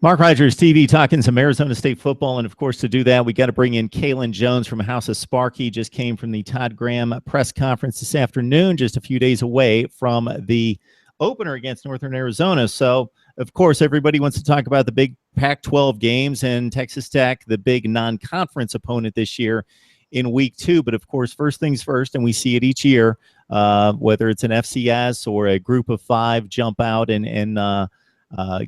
Mark Rogers TV talking some Arizona State football. And of course, to do that, we got to bring in Kaelen Jones from House of Sparky. Just came from the Todd Graham press conference this afternoon, just a few days away from the opener against Northern Arizona. So, of course, everybody wants to talk about the big Pac-12 games and Texas Tech, the big non-conference opponent this year in week 2. But of course, first things first, and we see it each year, whether it's an FCS or a group of 5 jump out and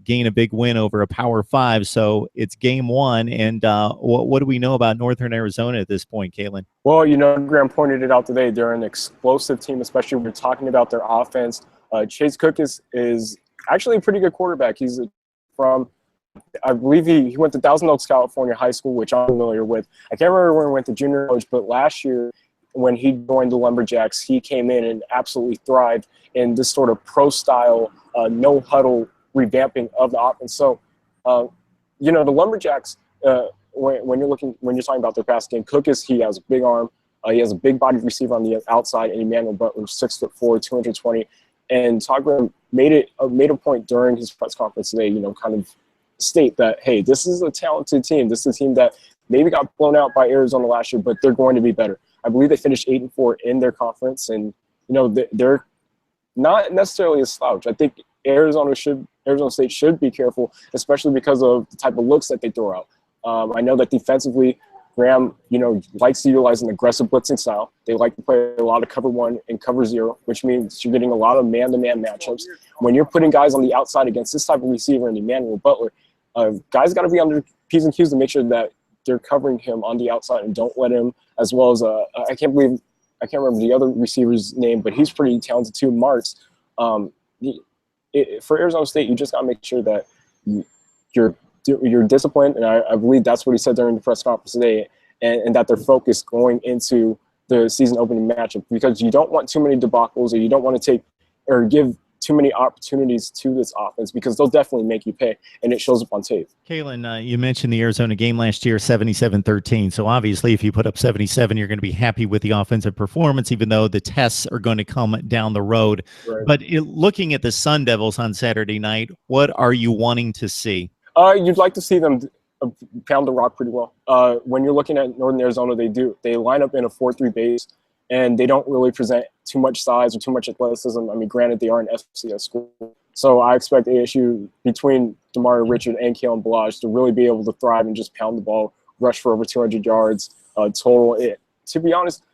gain a big win over a Power 5. So it's game 1. And what do we know about Northern Arizona at this point, Kaelen? Well, Graham pointed it out today. They're an explosive team, especially when we're talking about their offense. Chase Cook is actually a pretty good quarterback. He's from, I believe he went to Thousand Oaks, California high school, which I'm familiar with. I can't remember when he went to junior college, but last year when he joined the Lumberjacks, he came in and absolutely thrived in this sort of pro-style, no-huddle revamping of the offense. So, the Lumberjacks, when you're talking about their pass game, he has a big arm. He has a big bodied receiver on the outside, and Emmanuel Butler, 6'4", 220. And Todd Graham made a point during his press conference today, kind of state that, hey, this is a talented team. This is a team that maybe got blown out by Arizona last year, but they're going to be better. I believe they finished 8-4 in their conference, and they're not necessarily a slouch. I think Arizona State should be careful, especially because of the type of looks that they throw out. I know that defensively, Graham, likes to utilize an aggressive blitzing style. They like to play a lot of cover 1 and cover 0, which means you're getting a lot of man-to-man matchups. When you're putting guys on the outside against this type of receiver and Emmanuel Butler, guys got to be under P's and Q's to make sure that they're covering him on the outside and don't let him, as well as I can't remember the other receiver's name, but he's pretty talented too, Marks. For Arizona State, you just got to make sure that you're disciplined, and I believe that's what he said during the press conference today, and that they're focused going into the season opening matchup, because you don't want too many debacles, or you don't want to take or give too many opportunities to this offense, because they'll definitely make you pay, and it shows up on tape. Kaelen, you mentioned the Arizona game last year, 77-13. So obviously, if you put up 77, you're going to be happy with the offensive performance, even though the tests are going to come down the road. Right. But looking at the Sun Devils on Saturday night, what are you wanting to see? You'd like to see them pound the rock pretty well. When you're looking at Northern Arizona, they line up in a 4-3 base, and they don't really present too much size or too much athleticism. I mean, granted, they are an FCS school. So I expect ASU, between Demario Richard and Kaelen Balaj, to really be able to thrive and just pound the ball, rush for over 200 yards total. To be honest,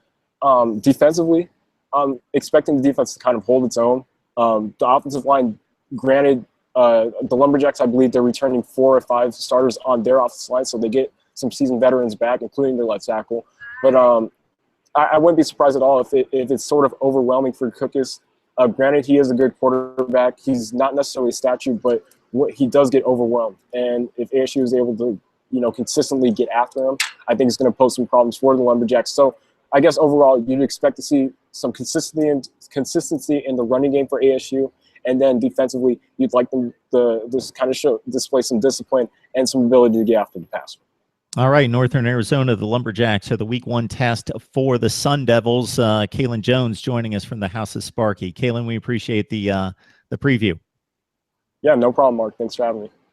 defensively, I'm expecting the defense to kind of hold its own. The offensive line, granted, the Lumberjacks, I believe they're returning 4 or 5 starters on their offensive line, so they get some seasoned veterans back, including their left tackle. But I wouldn't be surprised at all if it's sort of overwhelming for Cookus. Granted, he is a good quarterback. He's not necessarily a statue, but he does get overwhelmed. And if ASU is able to, consistently get after him, I think it's going to pose some problems for the Lumberjacks. So I guess overall, you'd expect to see some consistency in the running game for ASU. And then defensively, you'd like them to display some discipline and some ability to get after the passer. All right, Northern Arizona, the Lumberjacks are the week 1 test for the Sun Devils. Kaelen Jones joining us from the House of Sparky. Kaelen, we appreciate the preview. Yeah, no problem, Mark. Thanks for having me.